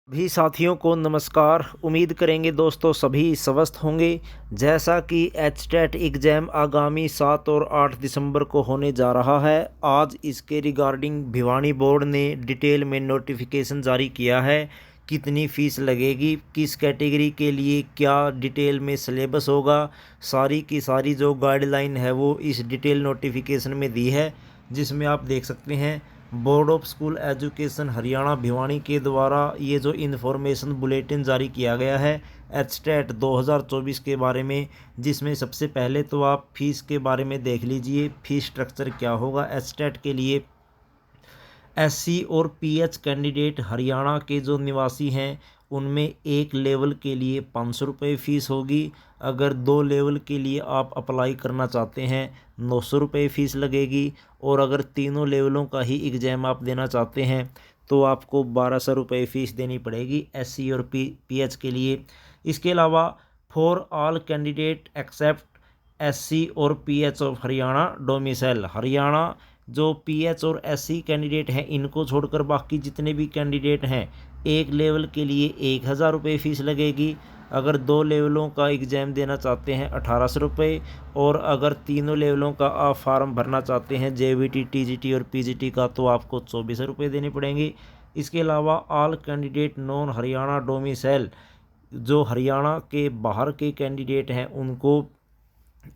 भी साथियों को नमस्कार। उम्मीद करेंगे दोस्तों सभी स्वस्थ होंगे। जैसा कि एचटेट एग्ज़ाम आगामी 7 और 8 दिसंबर को होने जा रहा है, आज इसके रिगार्डिंग भिवानी बोर्ड ने डिटेल में नोटिफिकेशन जारी किया है। कितनी फ़ीस लगेगी, किस कैटेगरी के लिए क्या डिटेल में सिलेबस होगा, सारी की सारी जो गाइडलाइन है वो इस डिटेल नोटिफिकेशन में दी है, जिसमें आप देख सकते हैं board of school education Haryana Bhiwani के द्वारा ये जो इन्फॉर्मेशन बुलेटिन जारी किया गया है एचटेट 2024 के बारे में, जिसमें सबसे पहले तो आप फीस के बारे में देख लीजिए। फीस स्ट्रक्चर क्या होगा एचटेट के लिए। एससी और पीएच कैंडिडेट हरियाणा के जो निवासी हैं उनमें एक लेवल के लिए 500 रुपये फ़ीस होगी। अगर 2 लेवल के लिए आप अप्लाई करना चाहते हैं 900 रुपये फ़ीस लगेगी। और अगर तीनों लेवलों का ही एग्ज़ाम आप देना चाहते हैं तो आपको 1200 रुपये फ़ीस देनी पड़ेगी एससी और पीएच के लिए। इसके अलावा for all candidate except SC और PH of Haryana domicile, Haryana जो पीएच और एससी कैंडिडेट हैं इनको छोड़कर बाकी जितने भी कैंडिडेट हैं एक लेवल के लिए 1000 रुपये फ़ीस लगेगी। अगर 2 लेवलों का एग्ज़ाम देना चाहते हैं 1800 रुपये। और अगर तीनों लेवलों का आप फार्म भरना चाहते हैं जेवीटी टीजीटी और पीजीटी का तो आपको 2400 रुपये देने पड़ेंगे। इसके अलावा all candidate non Haryana domicile, जो हरियाणा के बाहर के कैंडिडेट हैं उनको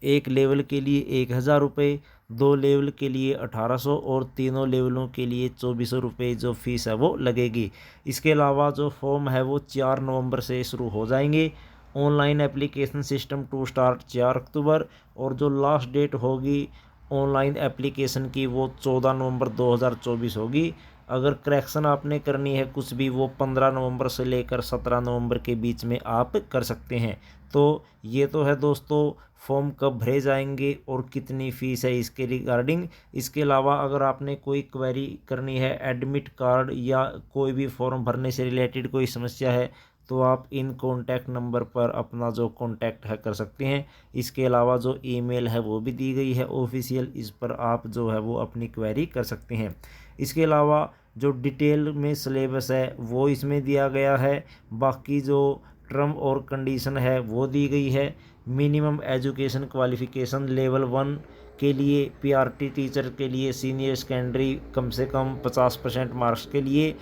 एक लेवल के लिए 1000 रुपये, 2 लेवल के लिए 1800 और तीनों लेवलों के लिए 2400 रुपये जो फ़ीस है वो लगेगी। इसके अलावा जो फॉर्म है वो 4 नवंबर से शुरू हो जाएंगे। Online application system to start 4 October, और जो लास्ट डेट होगी ऑनलाइन एप्लीकेशन की वो 14 नवंबर 2024 होगी। अगर करेक्शन आपने करनी है कुछ भी वो 15 नवंबर से लेकर 17 नवंबर के बीच में आप कर सकते हैं। तो ये तो है दोस्तों फॉर्म कब भरे जाएंगे और कितनी फ़ीस है इसके रिगार्डिंग। इसके अलावा अगर आपने कोई क्वेरी करनी है एडमिट कार्ड या कोई भी फॉर्म भरने से रिलेटेड कोई समस्या है तो आप इन कॉन्टैक्ट नंबर पर अपना जो कॉन्टैक्ट है कर सकते हैं। इसके अलावा जो ईमेल है वो भी दी गई है ऑफिशियल, इस पर आप जो है वो अपनी क्वेरी कर सकते हैं। इसके अलावा जो डिटेल में सिलेबस है वो इसमें दिया गया है। बाकी जो टर्म और कंडीशन है वो दी गई है। मिनिमम एजुकेशन क्वालिफ़िकेशन लेवल 1 के लिए पीआरटी टीचर के लिए सीनियर सेकेंडरी कम से कम 50% मार्क्स के लिए।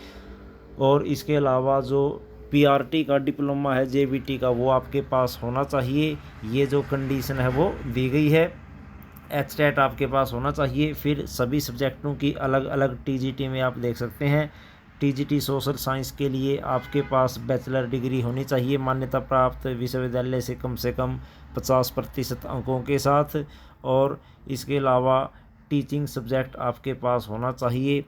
और इसके अलावा जो पीआरटी का डिप्लोमा है जेबीटी का वो आपके पास होना चाहिए। ये जो कंडीशन है वो दी गई है। एचटेट आपके पास होना चाहिए। फिर सभी सब्जेक्टों की अलग अलग टीजीटी में आप देख सकते हैं। टीजीटी सोशल साइंस के लिए आपके पास बैचलर डिग्री होनी चाहिए मान्यता प्राप्त विश्वविद्यालय से कम 50% अंकों के साथ। और इसके अलावा टीचिंग सब्जेक्ट आपके पास होना चाहिए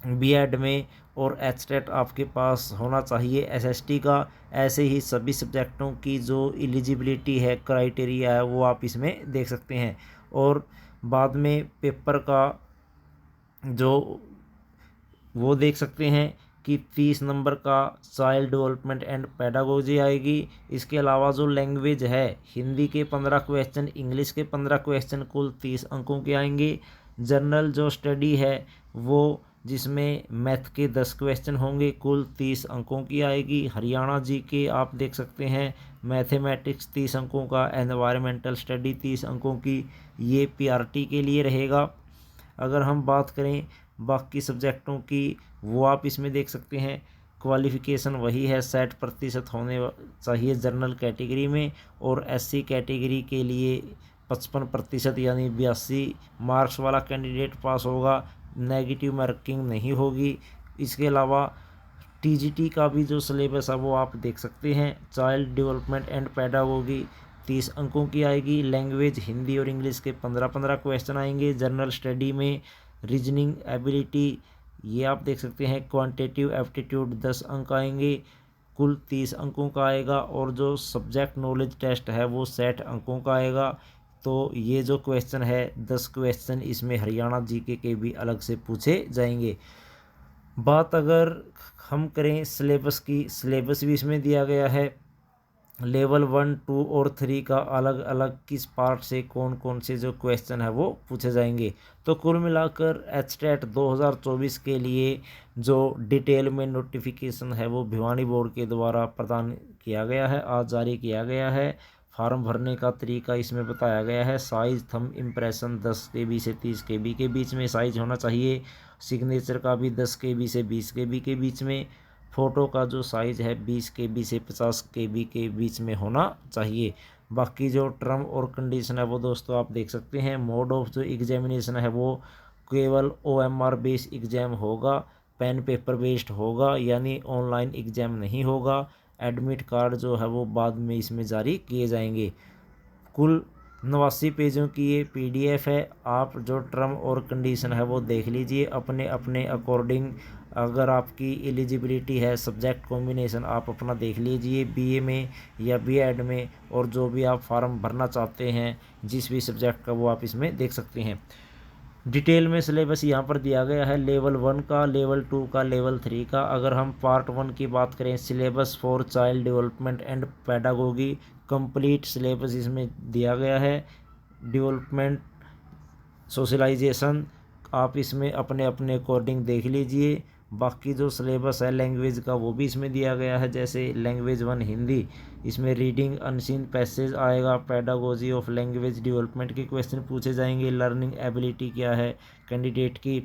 बीएड में। और एचटेट आपके पास होना चाहिए एसएसटी का। ऐसे ही सभी सब्जेक्टों की जो एलिजिबिलिटी है क्राइटेरिया है वो आप इसमें देख सकते हैं। और बाद में पेपर का जो वो देख सकते हैं कि 30 नंबर का चाइल्ड डेवलपमेंट एंड पेडागोजी आएगी। इसके अलावा जो लैंग्वेज है हिंदी के 15 क्वेश्चन, इंग्लिश के 15 क्वेश्चन, कुल 30 अंकों के आएंगे। जनरल जो स्टडी है वो जिसमें मैथ के 10 क्वेश्चन होंगे, कुल 30 अंकों की आएगी। हरियाणा जी के आप देख सकते हैं मैथमेटिक्स 30 अंकों का, एनवायरमेंटल स्टडी 30 अंकों की, ये पीआरटी के लिए रहेगा। अगर हम बात करें बाकी सब्जेक्टों की वो आप इसमें देख सकते हैं। क्वालिफ़िकेशन वही है 60% होने चाहिए जनरल कैटेगरी में। और एससी कैटेगरी के लिए 55% यानी 82 मार्क्स वाला कैंडिडेट पास होगा, नेगेटिव मार्किंग नहीं होगी। इसके अलावा टीजीटी का भी जो सिलेबस है वो आप देख सकते हैं। चाइल्ड डेवलपमेंट एंड पेडागोगी 30 अंकों की आएगी। लैंग्वेज हिंदी और इंग्लिश के 15-15 क्वेश्चन आएंगे। जनरल स्टडी में रीजनिंग एबिलिटी ये आप देख सकते हैं। क्वांटिटेटिव एप्टीट्यूड 10 अंक आएंगे, कुल 30 अंकों का आएगा। और जो सब्जेक्ट नॉलेज टेस्ट है वो 60 अंकों का आएगा। तो ये जो क्वेश्चन है 10 क्वेश्चन इसमें हरियाणा जीके के भी अलग से पूछे जाएंगे। बात अगर हम करें सिलेबस की, सिलेबस भी इसमें दिया गया है। लेवल 1, 2 और 3 का अलग अलग किस पार्ट से कौन कौन से जो क्वेश्चन है वो पूछे जाएंगे। तो कुल मिलाकर एचटेट 2024 के लिए जो डिटेल में नोटिफिकेशन है वो भिवानी बोर्ड के द्वारा प्रदान किया गया है, आज जारी किया गया है। फार्म भरने का तरीका इसमें बताया गया है। साइज थंब इम्प्रेशन 10 KB से 30 KB के बीच में साइज होना चाहिए। सिग्नेचर का भी 10 KB से 20 KB के बीच में। फ़ोटो का जो साइज़ है 20 KB से 50 KB के बीच में होना चाहिए। बाकी जो टर्म और कंडीशन है वो दोस्तों आप देख सकते हैं। मोड ऑफ जो एग्जामिनेशन है वो केवल OMR बेस्ड एग्ज़ाम होगा, पेन पेपर बेस्ड होगा, यानी ऑनलाइन एग्ज़ाम नहीं होगा। एडमिट कार्ड जो है वो बाद में इसमें जारी किए जाएंगे। कुल 89 पेजों की ये PDF है। आप जो टर्म और कंडीशन है वो देख लीजिए अपने अपने अकॉर्डिंग। अगर आपकी एलिजिबिलिटी है सब्जेक्ट कॉम्बिनेशन आप अपना देख लीजिए BA में या B.Ed में, और जो भी आप फार्म भरना चाहते हैं जिस भी सब्जेक्ट का वो आप इसमें देख सकते हैं। डिटेल में सिलेबस यहाँ पर दिया गया है लेवल 1 का, लेवल 2 का, लेवल 3 का। अगर हम पार्ट 1 की बात करें, syllabus for child development and pedagogy, complete syllabus इसमें दिया गया है। डेवलपमेंट, सोशलाइजेशन आप इसमें अपने अपने अकॉर्डिंग देख लीजिए। बाकी जो सिलेबस है लैंग्वेज का वो भी इसमें दिया गया है। जैसे लैंग्वेज 1 हिंदी, इसमें रीडिंग अनसीन पैसेज आएगा। पैडागोजी ऑफ लैंग्वेज डेवलपमेंट के क्वेश्चन पूछे जाएंगे। लर्निंग एबिलिटी क्या है कैंडिडेट की,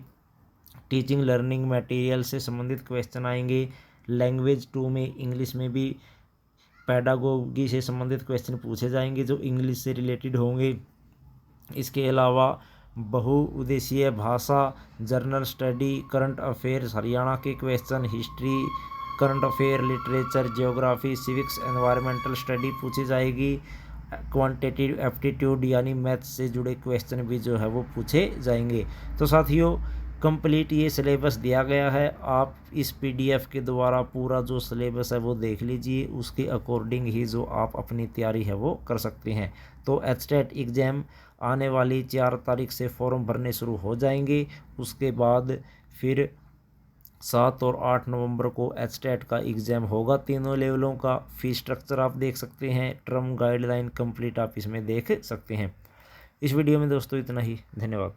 टीचिंग लर्निंग मटेरियल से संबंधित क्वेश्चन आएंगे। लैंग्वेज 2 में इंग्लिश में भी पैडागोगी से संबंधित क्वेश्चन पूछे जाएंगे जो इंग्लिश से रिलेटेड होंगे। इसके अलावा बहुउद्देशीय भाषा, general study, current affairs Haryana के question, history, current affair, literature, geography, civics, environmental study पूछी जाएगी। क्वांटिटेटिव एप्टीट्यूड यानी मैथ्स से जुड़े क्वेश्चन भी जो है वो पूछे जाएंगे। तो साथियों कंप्लीट ये सिलेबस दिया गया है। आप इस PDF के द्वारा पूरा जो सिलेबस है वो देख लीजिए, उसके अकॉर्डिंग ही जो आप अपनी तैयारी है वो कर सकते हैं। तो एचटेट एग्ज़ाम आने वाली 4 तारीख से फॉर्म भरने शुरू हो जाएंगे। उसके बाद फिर 7 और 8 नवंबर को एचटेट का एग्ज़ाम होगा तीनों लेवलों का। फीस स्ट्रक्चर आप देख सकते हैं, टर्म गाइडलाइन कंप्लीट आप इसमें देख सकते हैं। इस वीडियो में दोस्तों इतना ही, धन्यवाद।